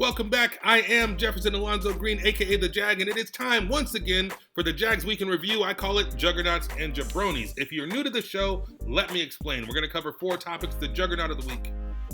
Welcome back. I am Jefferson Alonzo Green, aka The Jag, and it is time once again for the Jags Week in Review. I call it Juggernauts and Jabronis. If you're new to the show, let me explain. We're going to cover 4 topics: the Juggernaut of the Week,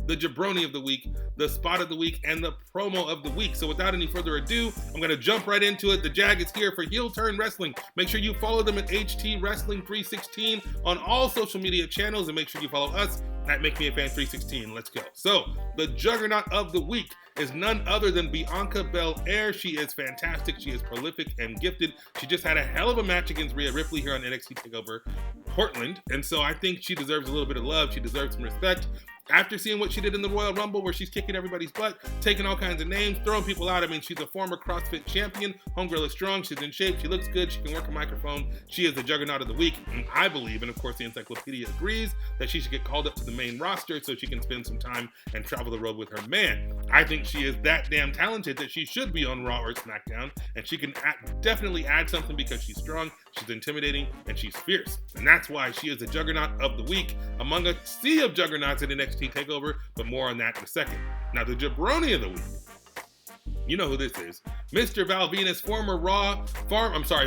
the Jabroni of the Week, the Spot of the Week, and the Promo of the Week. So without any further ado, I'm going to jump right into it. The Jag is here for Heel Turn Wrestling. Make sure you follow them at HT Wrestling 316 on all social media channels, and make sure you follow us at Make Me a Fan 316. Let's go. So the Juggernaut of the Week is none other than Bianca Belair. She is fantastic. She is prolific and gifted. She just had a hell of a match against Rhea Ripley here on NXT TakeOver Portland. And so I think she deserves a little bit of love. She deserves some respect. After seeing what she did in the Royal Rumble, where she's kicking everybody's butt, taking all kinds of names, throwing people out. I mean, she's a former CrossFit champion. Homegirl is strong. She's in shape. She looks good. She can work a microphone. She is the Juggernaut of the Week. And I believe, and of course the encyclopedia agrees, that she should get called up to the main roster so she can spend some time and travel the road with her man. I think she is that damn talented that she should be on Raw or SmackDown, and she can definitely add something because she's strong, she's intimidating, and she's fierce. And that's why she is the Juggernaut of the Week among a sea of Juggernauts in NXT TakeOver, but more on that in a second. Now, the Jabroni of the Week. You know who this is. Mr. Val Venis,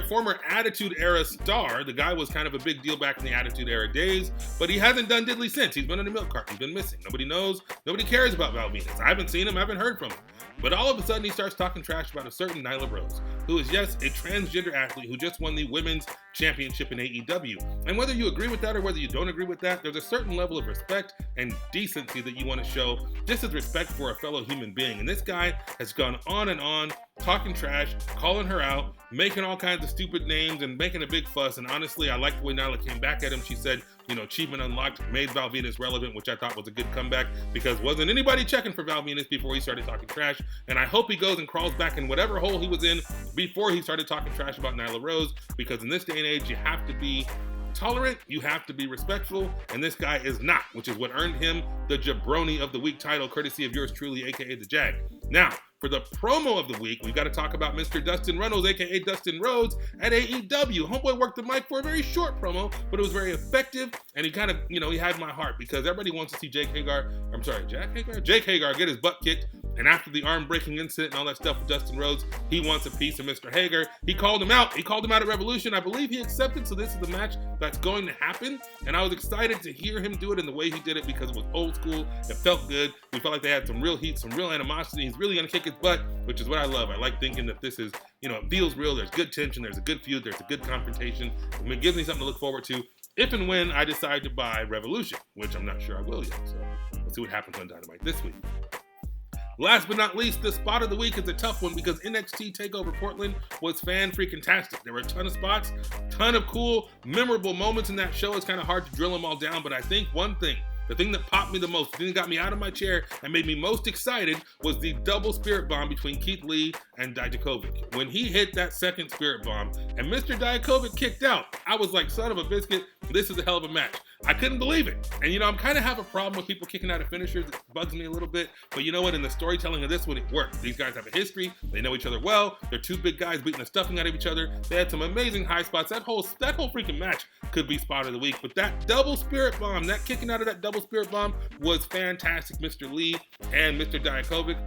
former Attitude Era star. The guy was kind of a big deal back in the Attitude Era days, but he hasn't done diddly since. He's been in the milk carton. He's been missing. Nobody knows. Nobody cares about Val Venis. I haven't seen him. I haven't heard from him. But all of a sudden, he starts talking trash about a certain Nyla Rose, who is, yes, a transgender athlete who just won the Women's Championship in AEW. And whether you agree with that or whether you don't agree with that, there's a certain level of respect and decency that you want to show just as respect for a fellow human being. And this guy has gone on and on, talking trash, calling her out, making all kinds of stupid names and making a big fuss. And honestly, I like the way Nyla came back at him. She said, achievement unlocked, made Val Venis relevant, which I thought was a good comeback because wasn't anybody checking for Val Venis before he started talking trash. And I hope he goes and crawls back in whatever hole he was in before he started talking trash about Nyla Rose, because in this day and age, you have to be tolerant, you have to be respectful, and this guy is not, which is what earned him the Jabroni of the Week title, courtesy of yours truly, aka The Jag. Now, for the promo of the week, we've got to talk about Mr. Dustin Rhodes, aka Dustin Rhodes, at AEW. Homeboy worked the mic for a very short promo, but it was very effective, and he kind of, he had my heart because everybody wants to see Jake Hagar get his butt kicked. And after the arm-breaking incident and all that stuff with Dustin Rhodes, he wants a piece of Mr. Hager. He called him out. He called him out at Revolution. I believe he accepted, so this is the match that's going to happen. And I was excited to hear him do it in the way he did it because it was old school. It felt good. We felt like they had some real heat, some real animosity. He's really going to kick his butt, which is what I love. I like thinking that this is, it feels real. There's good tension. There's a good feud. There's a good confrontation. It gives me something to look forward to if and when I decide to buy Revolution, which I'm not sure I will yet. So let's see what happens on Dynamite this week. Last but not least, the spot of the week is a tough one because NXT TakeOver Portland was fan-freaking-tastic. There were a ton of spots, ton of cool, memorable moments in that show. It's kind of hard to drill them all down, but I think the thing that popped me the most, the thing that got me out of my chair and made me most excited was the double spirit bomb between Keith Lee and Dijakovic. When he hit that second spirit bomb and Mr. Dijakovic kicked out, I was like, son of a biscuit, this is a hell of a match. I couldn't believe it. And I'm kind of have a problem with people kicking out of finishers. It bugs me a little bit. But you know what? In the storytelling of this one, it worked. These guys have a history. They know each other well. They're two big guys beating the stuffing out of each other. They had some amazing high spots. That whole freaking match could be spot of the week. But that double spirit bomb, that kicking out of that double spirit bomb was fantastic. Mr. Lee and Mr. Dijakovic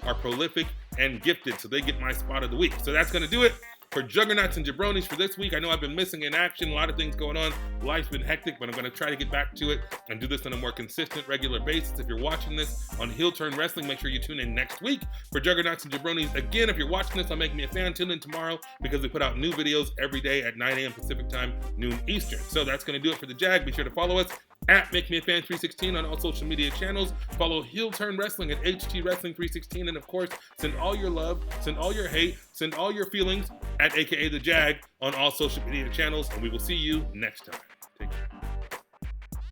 are prolific and gifted. So they get my spot of the week. So that's going to do it for Juggernauts and Jabronis for this week. I know I've been missing in action, a lot of things going on. Life's been hectic, but I'm going to try to get back to it and do this on a more consistent, regular basis. If you're watching this on Heel Turn Wrestling, make sure you tune in next week for Juggernauts and Jabronis. Again, if you're watching this on Make Me a Fan, tune in tomorrow because we put out new videos every day at 9 a.m. Pacific Time, noon Eastern. So that's going to do it for the Jag. Be sure to follow us at Make Me a Fan 316 on all social media channels. Follow Heel Turn Wrestling at HT Wrestling 316. And of course, send all your love, send all your hate, send all your feelings at aka The Jag on all social media channels. And we will see you next time.